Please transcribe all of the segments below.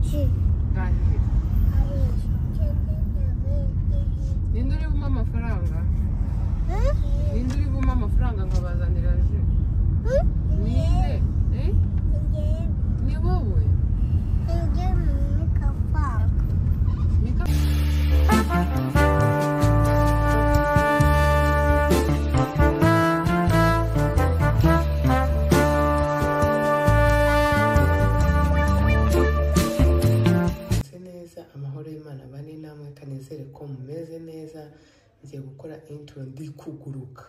Ganhei. Ninde uri bumpa amafaranga? Ninde uri bumpa amafaranga nkabazanira ji? Ninde? Ni wowe? Amahoro y'Imana bane namwe kanizere ko mumeze neza. Ngiye gukora intro ndi kuguruka.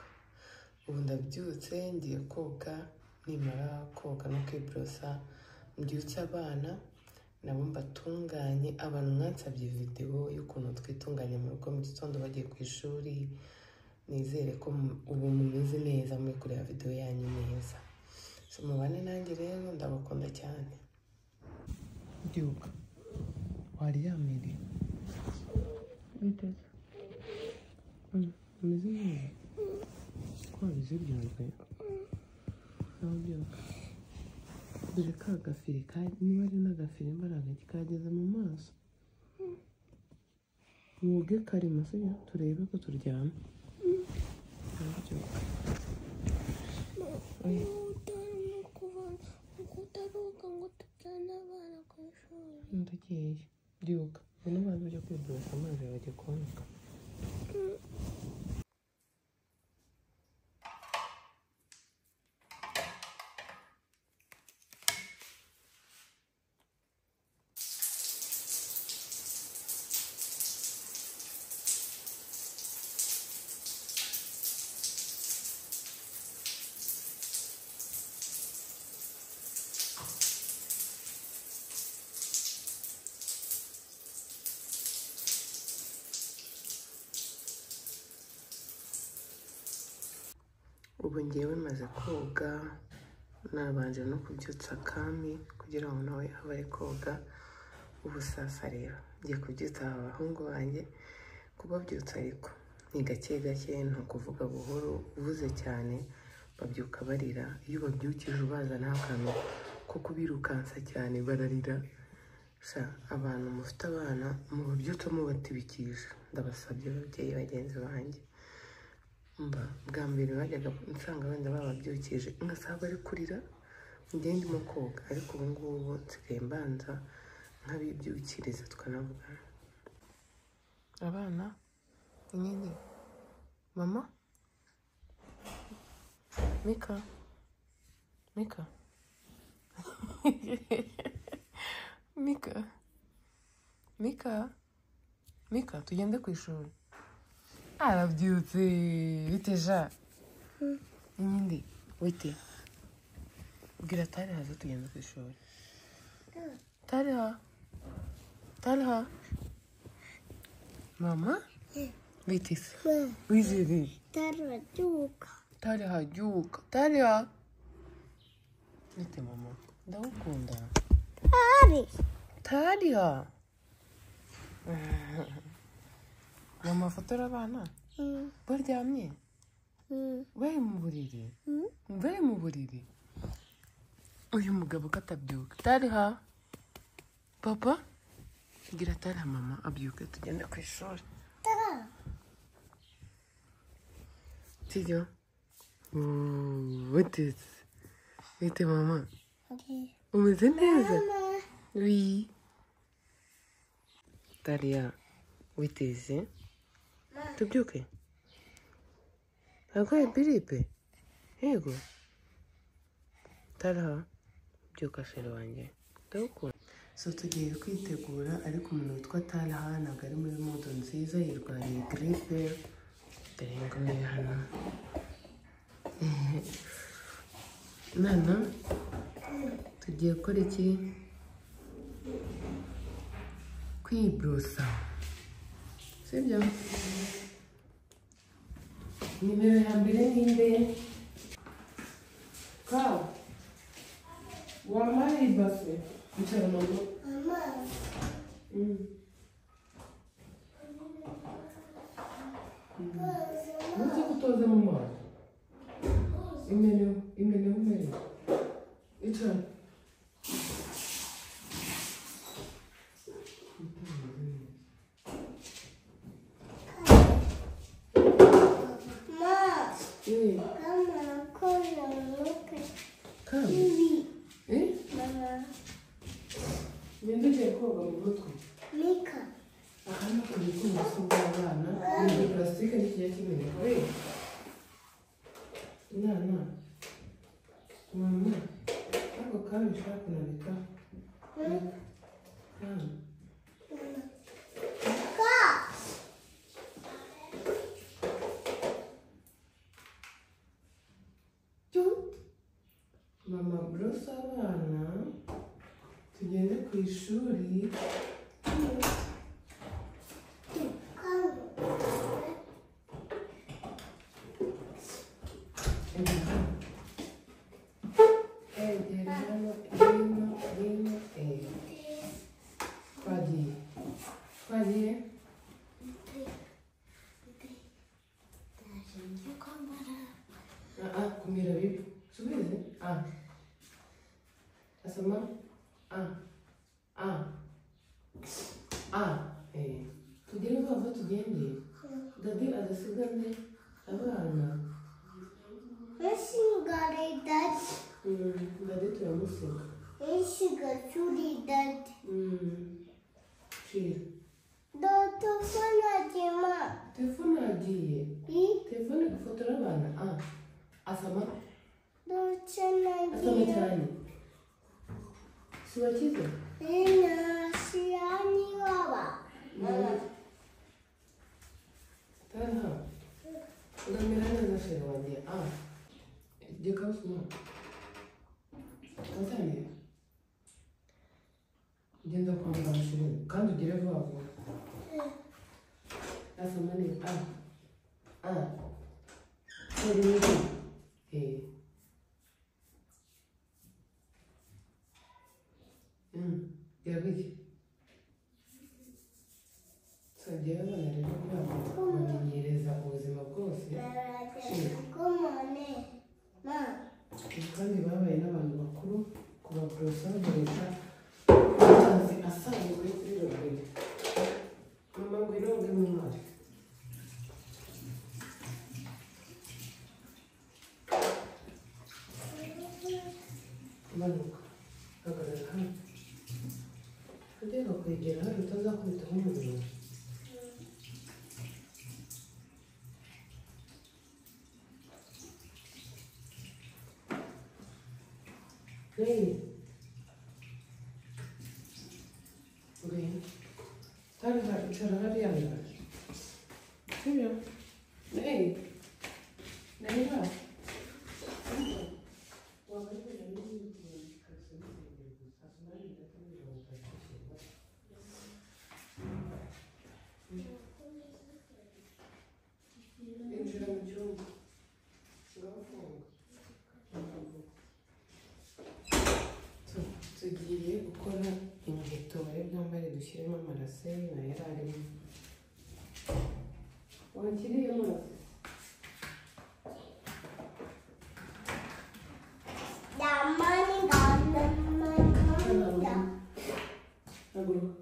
Ubu ndabyutse ngiye koga, nimara koga no kwibrosa mbyutse abana nabo mbatunganye. Abantu mwansabye video y'ukuntu twitunganya mu rugo mu gitondo bagiye ku ishuri. Nizere ko ubu mumeze neza muri kureba video yanyu neza. So mubane nanjye rero ndabakunda cyane. Byuka waryamire biteze umeze neza ko wabize byumve aho byuka dore ka gafiri niba ari n'agafiri imbaraga kikageze mu maso woge karimo sibyo turebe ko turyama byuka ndagiye byuka bino bantu byo kwiborosa amazi bajya konika. Ubu ngewe maze koga nabanje no kubyutsa Kami kugira ngo nawe abe koga. Ubu sasa rero ngiye kubyutsa abahungu banjye kubabyutsa, ariko ni gake gake, nto kuvuga buhoro. Uvuze cyane babyuka barira. Iyo babyukije ubazana akantu ko kubirukansa cyane bararira. Abantu mufite abana mubabyutsa mubatibikije, ndabasabye ababyeyi bagenzi banjye. Bwa mbere bajyaga nsanga wenda bababyukije ngasaba bari kurira njye ndimo koga, ariko ubu ngubu nsigaye mbanza nkabibyukiriza tukanavugana. Abana nyine mama Mika Mika Mika Mika Mika tugende ku ishuri. Arabyutse biteja nyindi wite bwira tari haza tugenda ku ishuri. Tariha mama bitise wizere tariha juka bite mama ndagukunda tariha mama fotora abana baryamye bari mu buriri. Uyu mugabo katabyuka tariha papa gira tariha mama abyuke tugende ku ishuri sibyo. Bite mama umeze neza? Oui tariha witeze tubyuke arwaye biripe yego tariha byuka sheri wanjye ndagukunda. So tugiye kwitegura, ariko umuntu witwa Tariha ntabwo ari muri modo nziza, yirwariye giripe. Dore nguyu hano nana tugiye gukora iki? Kwibrosa sibyo? Nimero ya mbere ninde? Ka wampaye ibase icara mama. Muzi kutoze mu mazi imene icara Kami? Eh? Mama. Ninde ugiye koga mu mutwe? Mika. Aha ni ku bikoresho by'abana. Ni plastique n'ikinya kimeneka. We? Nana. Mama. Ako kami ushaka kunabika? Kami. Mama brosa abana tugende ku ishuri. Twagiye kumira bibi subize asoma tugire vuba tugende dadi adasigane abana Esigare dad. dadi turamusiga Esigare dad. shira Telefone ma. telefone agiye telefone gufotora abana asoma asoma cyane siwakize Siani baba. Taha ugamira neza shira wanjye jyeka usoma watangiye ugenda kwambara shira kandi ugire vuba vuba asoma neza yabiki sagiye abana rero bamenyereza ubuzima bwose Kumone. Ma. kandi babaye n'abantu bakuru kubaborosa bakoresha amazi asanzwe kuri robine. Mama ngwino uge mu mazi. Manuka hagarara hano ugenda kwegera hano utazakubita nk'umuriro. Hey. Okay. Tara icara hariya ngaha. Sibyo? Hey. Reba. Injira mu cyumba. Tugiye gukora imiheto bari bwambare dushyiremo amarase na yari arimo. Wakiriye amarase? Haguruka.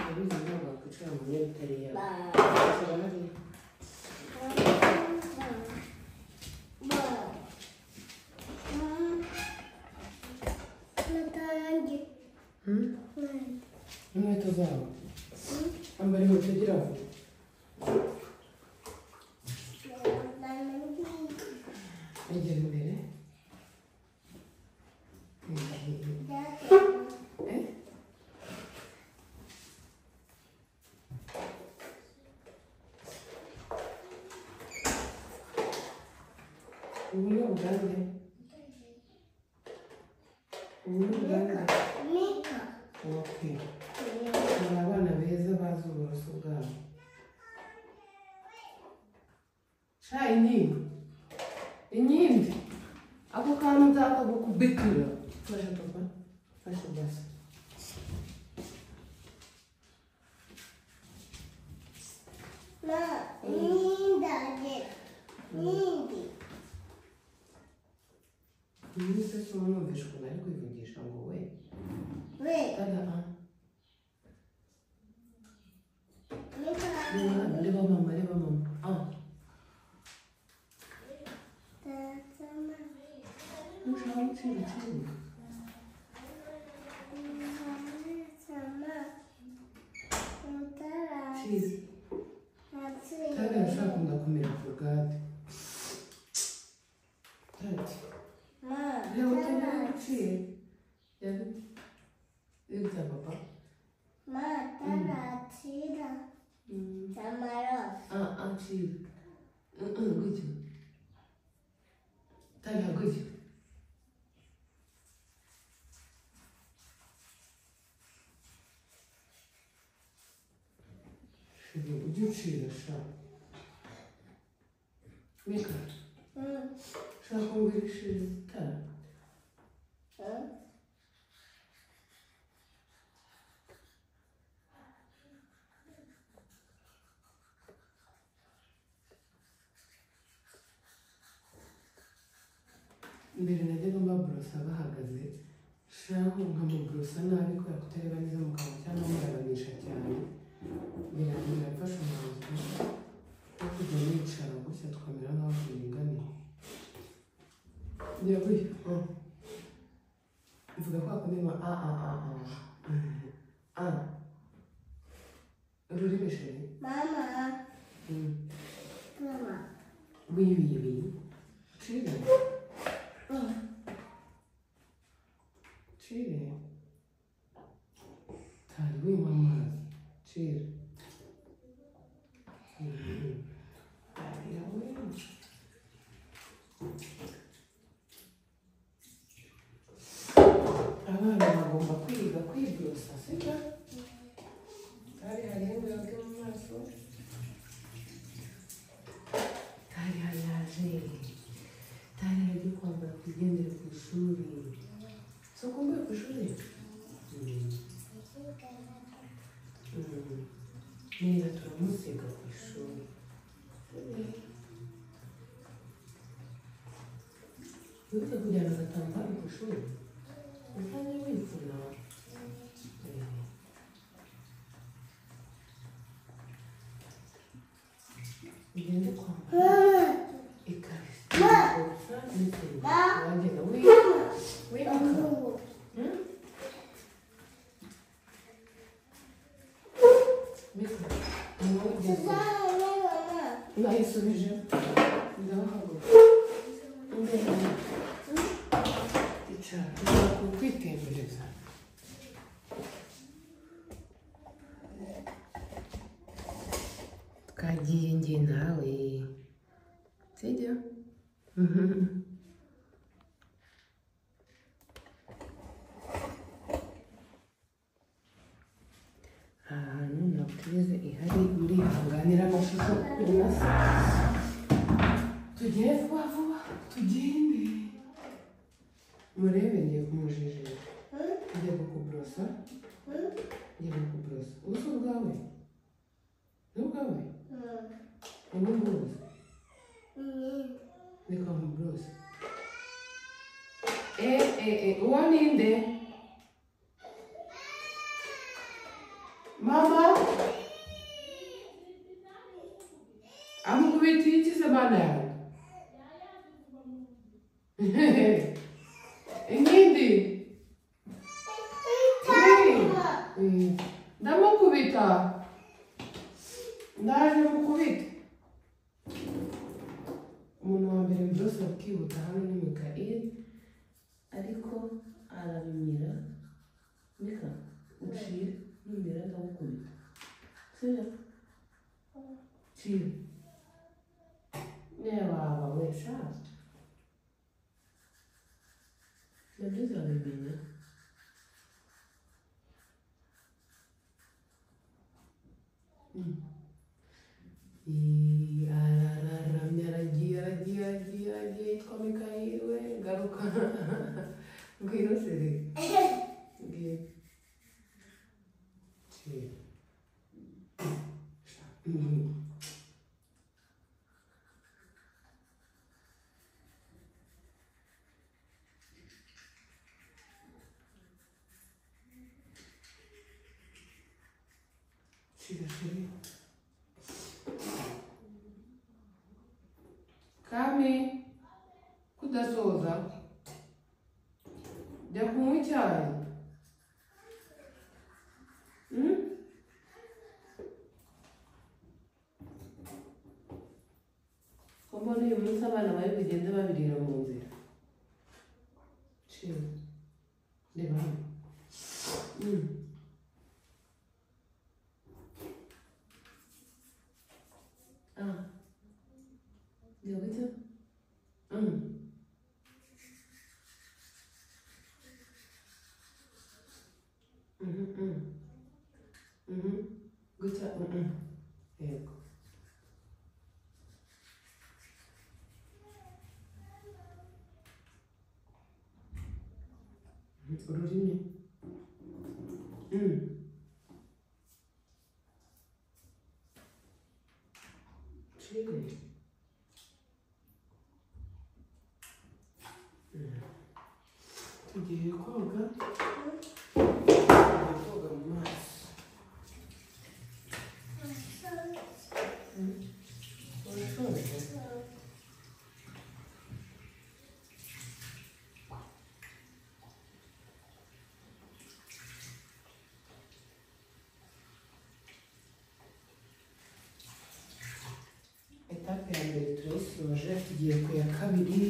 Abizi ntabwo wakwicara mu ntebe itari yawe. Icara hariya. Inkweto zawe ambara inkweto ugira ngo egera imbere. Ubu ni ubwanjye. Ubu ni ubwanjye. Okay. Hari abana beza bazi uburoso bwabo. Sha inyimbi. Inyimbi. Ako kantu nzakagukubitira. Fasha papa. Fasha basi. Ma, nindage. Nindi. Iyi se si umwumvisha ukuntu ari kwivugisha ngo we. We. Reba mama. Tata ushaka gucira ikindi cyiza kandi ushaka kunda kumira korogate ati reba utangira gucira yabita papa Taratira. Samara. Cira gutyo tariha gutyo ujye ucira sha Mika shaka ngurishe tara mbere najyaga mbaborosa bahagaze shaho nkamuborosa nabi kubera kutareba neza mu kanwa cyangwa muraganisha cyane birafasha umwanzuro wo kujya nicara gutya tukamera nk'aho turinganiye yaguye mvuga ko hakundi ngo ururimi sheri Mama. Mama. oui cire cire tari winywa amazi cire abana bagomba kwiga kwiborosa sibyo hari ubuyoga bwo mu maso hari yaje tari yagiye kwambara kugendera ku ishuri so kumbuye ku ishuri neza turamusega ku ishuri wibuke kujyana agatambaro ku ishuri utajya wipfuna ugende kwambara ikariso ubusa n'isenge wagenda wibuka nayisubije ndabahaguruka icara ushobora kwitembereza twagiye njye nawe sibyo ahantu nabwize ihari urihanganira amashusho kuri nasa tugere vuba vuba tugende murebe ngiye kumujijira ngiye kukuborosa ubuso bwawe ni ubwawe ubu ngubu reka nkuborosa uwo ninde mama amukubitiye iki se bana yawe inkindi ndamukubita ndaje mukubita umuntu wa mbere byose bakihuta hano ni Mikaeli ariko arabimira Mika ucire numira ndamukubita sibyo cire nebaba wesha nabyo uzabimenya araramye aragiye yitwa Mikaeli we garuka ngwino sere ngiye cire cire Kami kudasubira utarasoza jya kunywa icyayi. Ko mbona uyu munsi abana bari bugende babirira mu nzira. Chill. Reba hano. Gel bitte. Gute. Yego. Ururimi. Chile. Tugiye koga. Koga mu mazi. Etape ya mbere turayisoje, tugiye ku ya kabiri.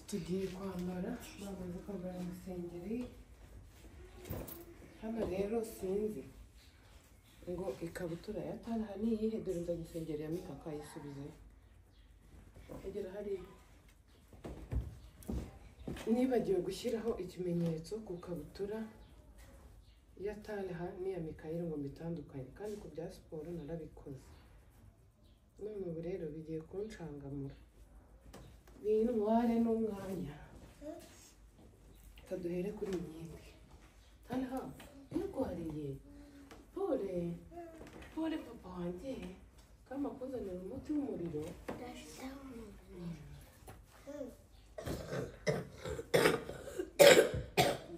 Tugiye kwambara, bamaze kwambara amasengeri. Hano rero sinzi ngo ikabutura ya Tara ni iyihe, dore nza gusengeri ya Mika akayisubizayo. Egera hariya. Nibagiwe gushyiraho ikimenyetso ku kabutura ya Tara n'iya Mikayeli ngo mbitandukanye, kandi ku bya siporo narabikoze. None ubu rero bigiye kunshangamura. Bintware n'umwanya. Kaduhere kuri nyingi. Tara, ntirwariye. Pole papa wanjye. Kama kuzanira umuti w'umuriro.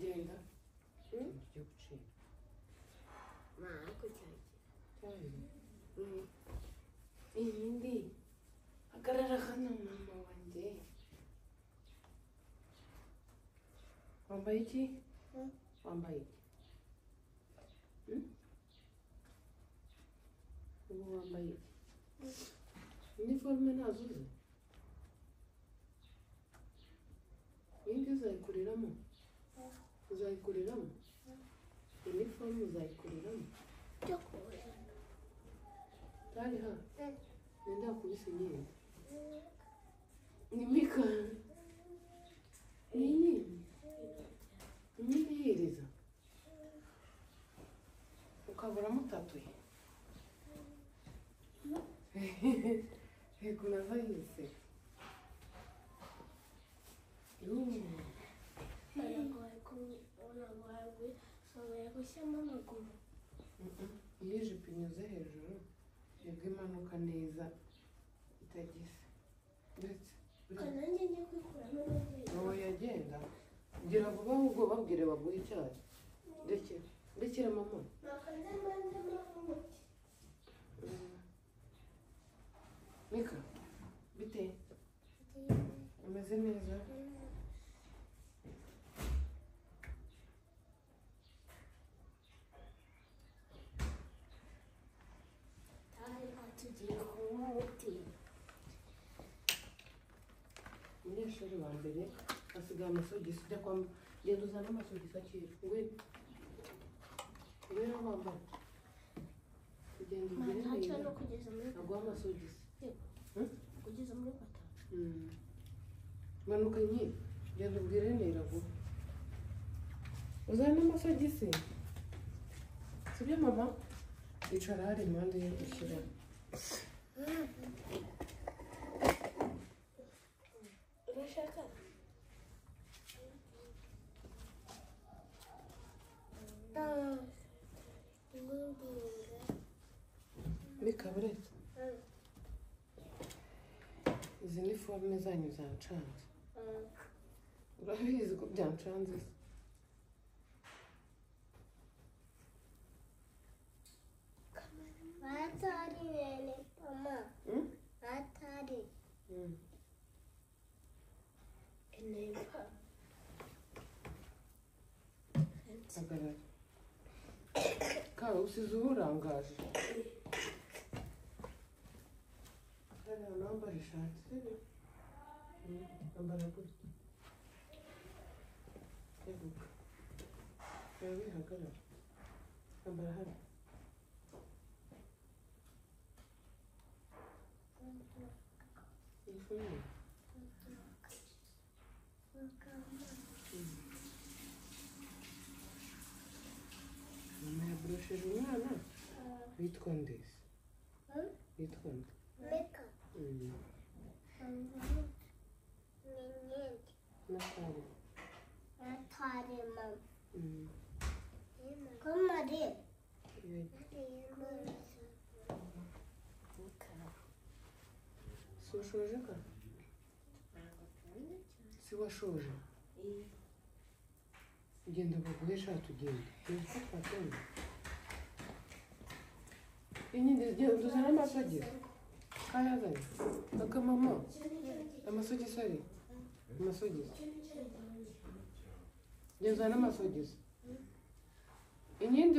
Genda. Ibyo gucika. Iyindi. Hagarara hano mama wanjye. Wambaye iki? Wambaye iki? Ubu wambaye iki? Uniforme ntazuze? Iyindi uzayikuriramo? Uzayikuriramo? Uniforme uzayikuriramo? Tari ha? Nenda wakubise imyenda. Ni Mika. Nini? Imyihereza. Ukabura mutatuye. Yego navayise. Iyo ijipo inyuze hejuru yebwe imanuka neza itagize. Ndetse wowe yagenda gira vuba ahubwo babwire baguhe icyayi. Ndekera mama. Mika bite? Umeze neza? Umunyeshuri wa mbere asigaye amasogisi. Ujya kwamba genda uzana amasogisi akiri. Ngwino wambaye. Kugenda imbere neza. Aguha amasogisi. Kugeza muri gatatu. Manuka nyine. Genda ubwire neza vuba. Uzana amasogisi. Sibyo mama? Icara hari impande yo gushyira. Urashaka? Mika buretse. Izi ni forume zanyu zancanze. Urabizi ko byancanze se. Atari nene mama. Atari hagarara kawe usize urangaje hariya nambara ishati sibyo nambara gutya eguka reba wihagarara nambara hano ifunye mama yaborosheje umwana witwa ndese witwa nde Meka. Natali Natali mama. Kom Marie. si washoje ka si washoje ugenda baguhe shati ugende niko twatenda inyindi duzana amasogisi kayazanye akamama amasogisi ari amasogisi genzana amasogisi inyindi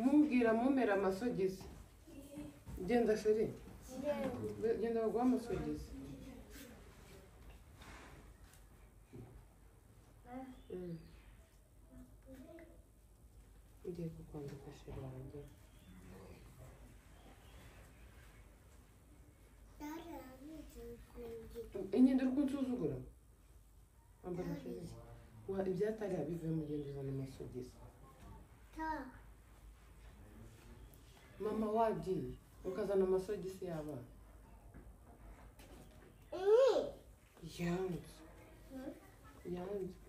mubwira mumera amasogisi genda sheri genda baguha amasogisi ugiye kukwambika sheri wanjye inyindi uri kunsuzugura wambara sheri ibyatari abivuye mu genda uzana amasogisi mama wagiye ukazana amasogisi y'abana yanze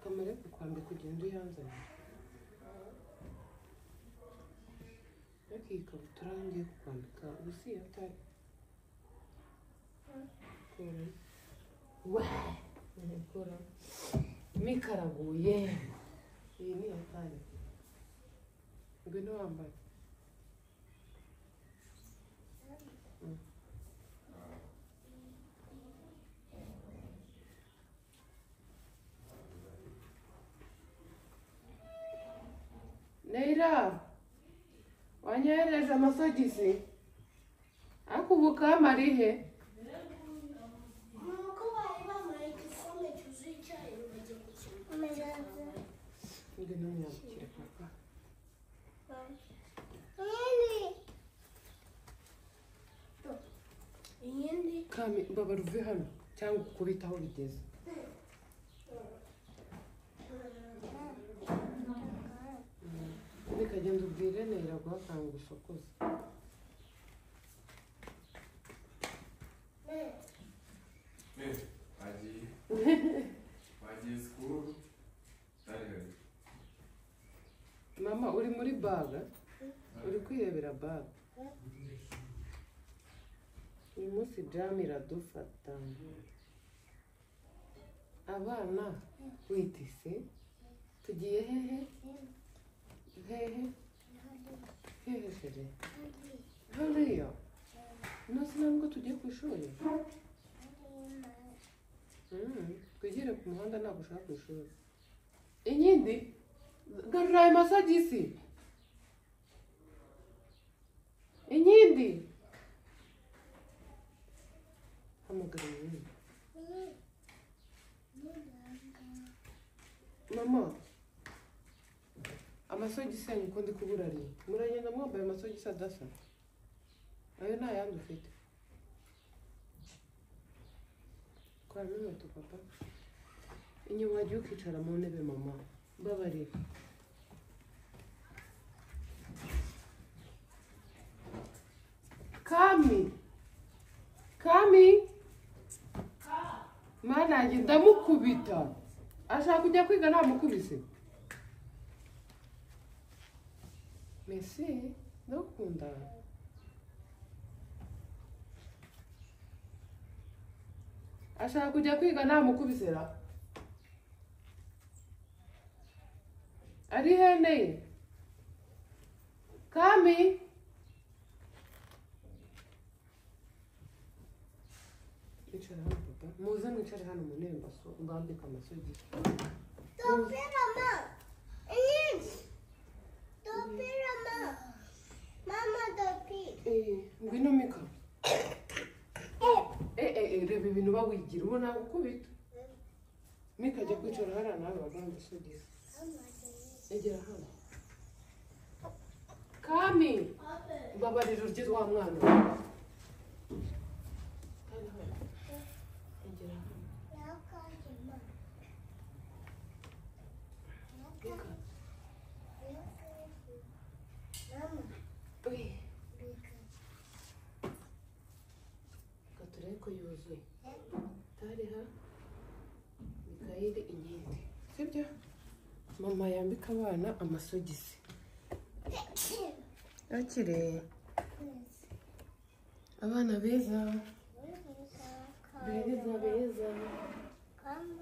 kamere kukwambika ugenda uyanzanye ariko iyi kabutura ngiye kukwambika ubu si iyatari kora mikaraguye iyi ni iyatari ngwino wambaye Neira wanyohereje amasogisi ariko ubu kamarihe Nuko bari bamaye igikombe cyuzuye icyayi bajya gukina. ngwino mwambukire papa Iyindi kami mbabara uve hano cyangwa ukubita aho bigeze bikagenda ubwire Neira guhakanga usokoze wagiye sikuru mama uri muri baga uri kwirebera baga uyu munsi jamu iradufata abana witise tugiye hehe hehe shere hariya nose ntabwo tugiye ku ishuri twigire ku muhanda ntabwo ushaka ku ishuri inyindi garura ayo masogisi inyindi hamagara inyindi mama amasogisi yanyu uko ndi kubura ari muragenda mwambaye amasogisi adasa ayo nta yandi ufite kwaramo inkweto papa inyuma wagiye ukicara mu ntebe mama mbabarira kami mana yanjye ndamukubita ashaka kujya kwiga ntamukubise Messi ndakunda ashaka kujya kwiga ntamukubise ra ari hene ye kami icara hano papa muze mwicare hano mu ntebe mbambika amasogisi Topera ma. Iyindi mba wigira ubona gukubita nikajya kwicara hariya nawe bagomba gusudira egera hano kami mbabarira urye wa mwana egera hano gaturebe ko yuzuye tariha Mikayeli inkende sibyo mama yambika abana amasogisi akire abana beza beza beza kami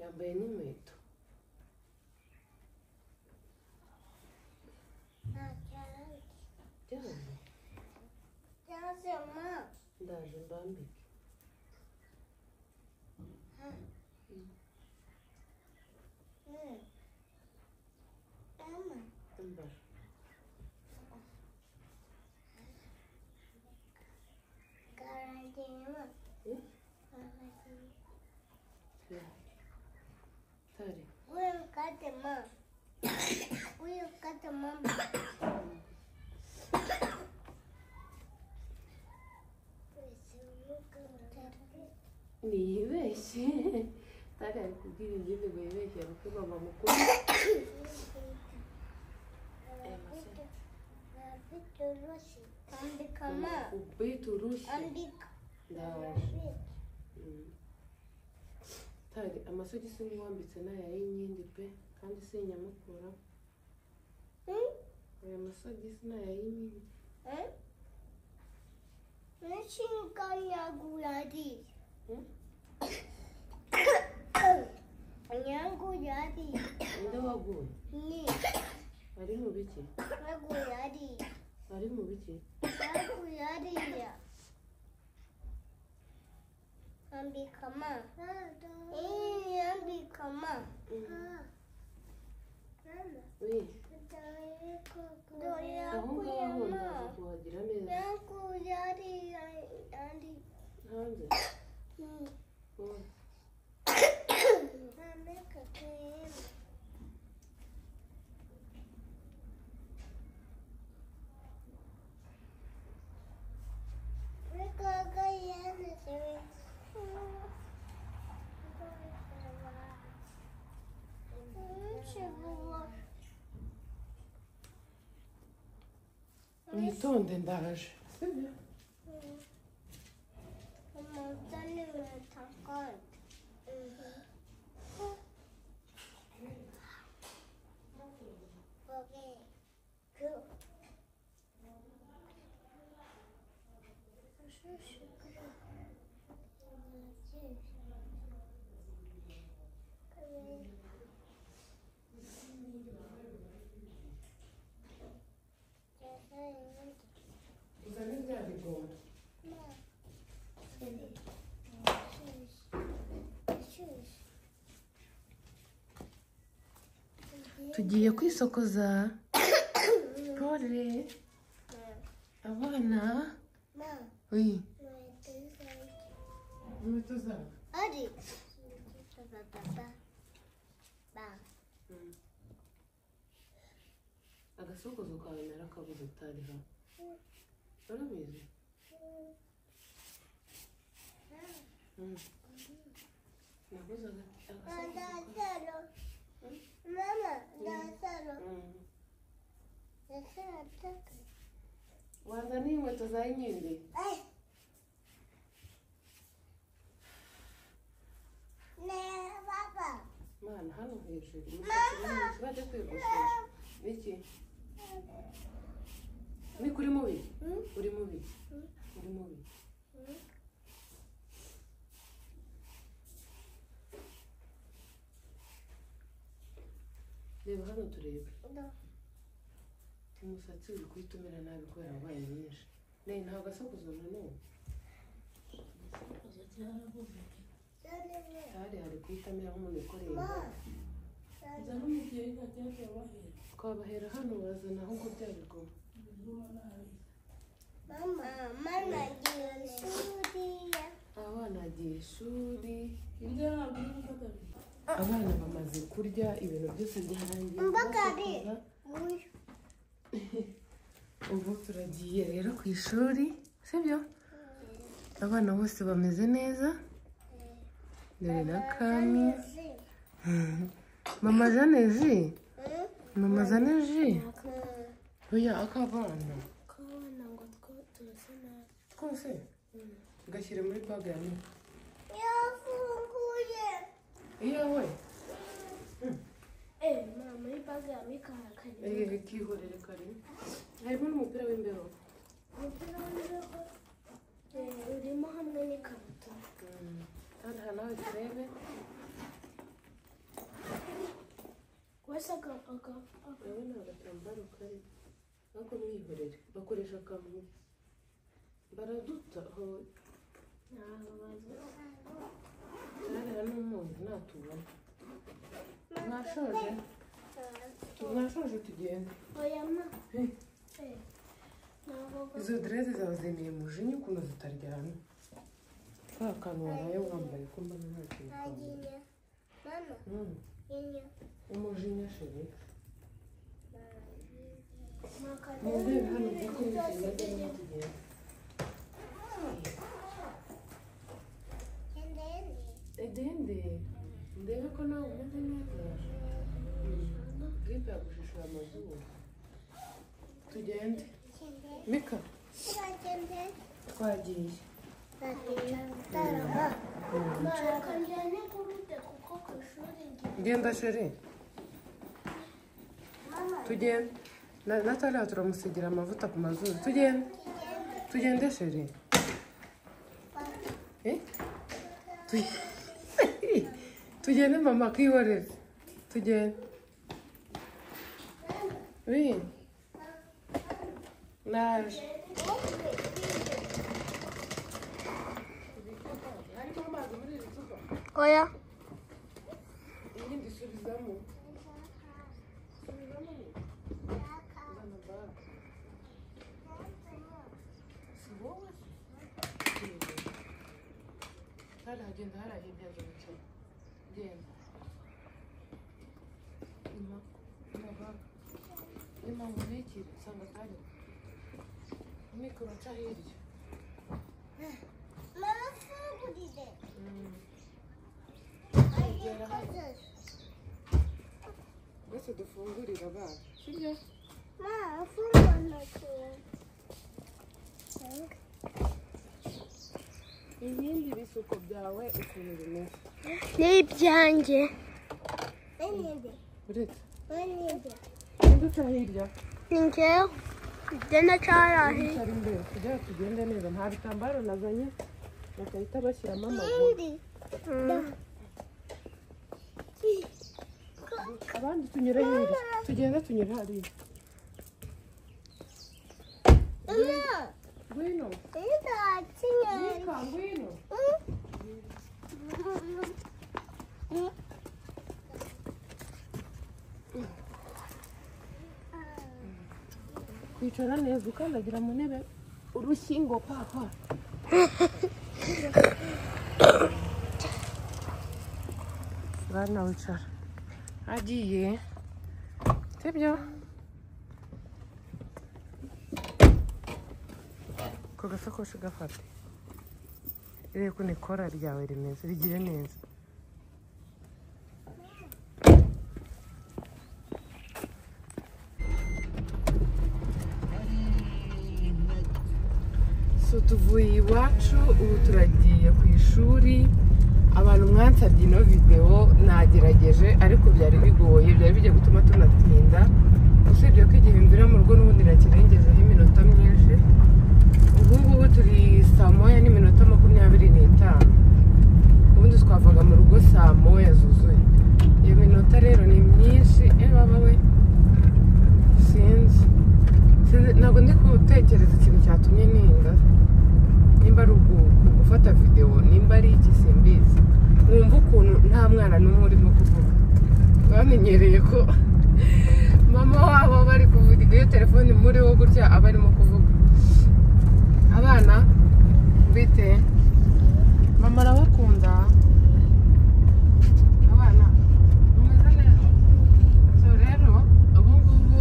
yambaye n'inkweto ndaje mbambike Tari. We'll cut them up. We'll cut them up. Niyibeshye Tari ari kubwira ingimbi ngo yibeshye kuko mama mukuru ubita urushyi ndaje Tari amasogisi n'uwambitse n'aya y'inkindi pe kandi sinyamukura aya masogisi n'aya y'inkindi Nyanguyadi. Nyanguyadi. Inde waguye? Ni. Ari mu biki? Nyanguyadi. Ari mu biki? Nyanguyadi. Ambikama. Ambikama. Oui. Aho ngaho ndaza kuhagira neza. Nyanguyadi andi. Hanze? Nitonde ndaje. Sibyo? Tugiye kwisokoza Pole abana oui inkweto zawe Adi agasokozo kawe narakabuze utari hano urabizi nabuze agasokozo Mama, dasaro. wazana inkweto za inkende Papa. mana hano hejuru bajya kwiyogoshesha iki ni kuri mubi uri mubi uri mubi reba hano turebe umusatsi uri kuyitumira nabi kubera wabaye mwinshi nayo nta gasokozo nanone hari kuyitamira nk'umuntu ukoreye twabahera hano wazana ahubwo byabigoma abana agiye ishuri abana bamaze kurya ibintu byose byarangiye ubu turagiye rero ku ishuri sibyo abana bose bameze neza dore na Kami mama Janezi mama Janezi oya akabana ngo turase nabi twose ugashyira muri baga ya Mika yafunguye iyo we mama muri baga ya Mika harakanye kihorere kare harimo n'umupira w'imbeho urimo hamwe n'ikabutura kandi aha nawe turebe wese urabona ni agatambaro kari ariko mwihorere bakoresha akamwe baraduta aho turareba n'umunyu natubona mwashoje tugenda oya ma izo derede zawe zemeye mujinya ukuntu zitaryana ka kantu waraye wambaye ko mbona nta kintu umujinya sheri mundebe hano kuko tugenda tugenda edende ndebe ko nawe umeze neza gripe yagushishura amazuru tugende Mika twagiye genda sheri tugende Nataliya turamusigira amavuta ku mazuru tugende sheri tugende mama kwihorera tugende naje oya iyindi subizamo hari hagenda harahimyaza umukino genda impamvu ntikiri usanga kari mikoro nca hirya bose dufungurira abana sibyo ibindi bisuko byawe ukuntu bimeze ni ibyanjye uretse ninde uca hirya ni njyewe igenda cyarahe ari imbere kugira ngo tugende neza nta bitambaro nazanye bagahita bashyiramo amaguru abandi tunyure hirya tugenda tunyura hariya ngwino Mika ngwino kwicara neza ukandagira mu ntebe urushyingo papa bana wicara agiye sibyo ko gasakoshi gafate rero ko nikora ryawe rimeze rigire neza so tuvuye iwacu ubu turagiye ku ishuri abantu mwansabye ino videwo nagerageje ariko byari bigoye byari bigiye gutuma tunatinda usibye ko igihe mvira mu rugo n'ubundi nakirengejeho iminota myinshi ubu ngubu turi saa moya n'iminota 25 ubundi twavaga mu rugo saa moya zuzuye iyo minota rero ni myinshi baba we sinzi ntabwo ndi gutekereza ikintu cyatumye ninga nimba ari gufata videwo nimba ari iki simbizi mwumva ukuntu nta mwana n'umwe urimo kuvuga bamenyereye ko mama wabo bari kuvuga iyo telefone muri wo gutya aba arimo kuvuga Abana bite mama arabakunda abana mumeze neza so rero ubu ngubu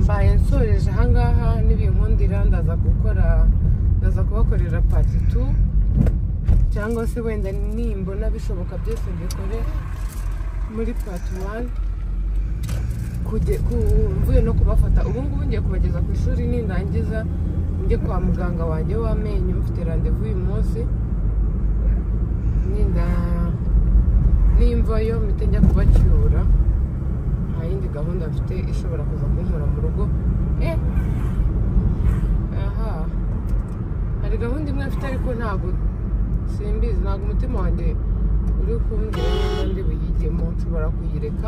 mbaye nsoreje ahangaha n'ibinkundira ndaza kubakorera part 2 cyangwa se wenda nimbona bishoboka byose mbikore muri part 1 mvuye no kubafata ubu ngubu ngiye kubageza ku ishuri nindangiza njye kwa muganga wanjye w'amenyo mfite rendezvous uyu munsi nimvayo mpite njya kubacyura nta yindi gahunda mfite ishobora kuza kunkura mu rugo aha hari gahunda imwe mfite ariko ntabwo simbizi ntabwo umutima wanjye uri kumbwira niba ndi buyigemo nshobora kuyireka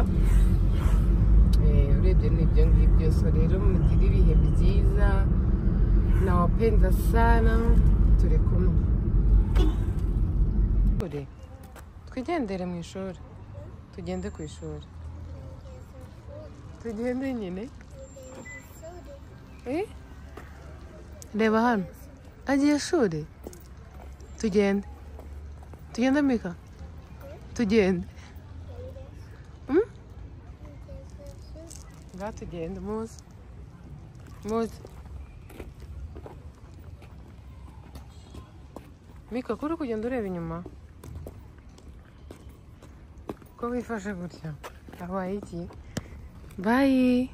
urebye n'ibyo ngibyo so rero mugire ibihe byiza nawapenda sana turi kumwe twigendere mu ishuri tugende ku ishuri tugende nyine reba hano agiye ishuri tugende Mika tugende ngaho tugende muze Mika kuri kugenda ureba inyuma ko wifashe gutya habaye iki bayi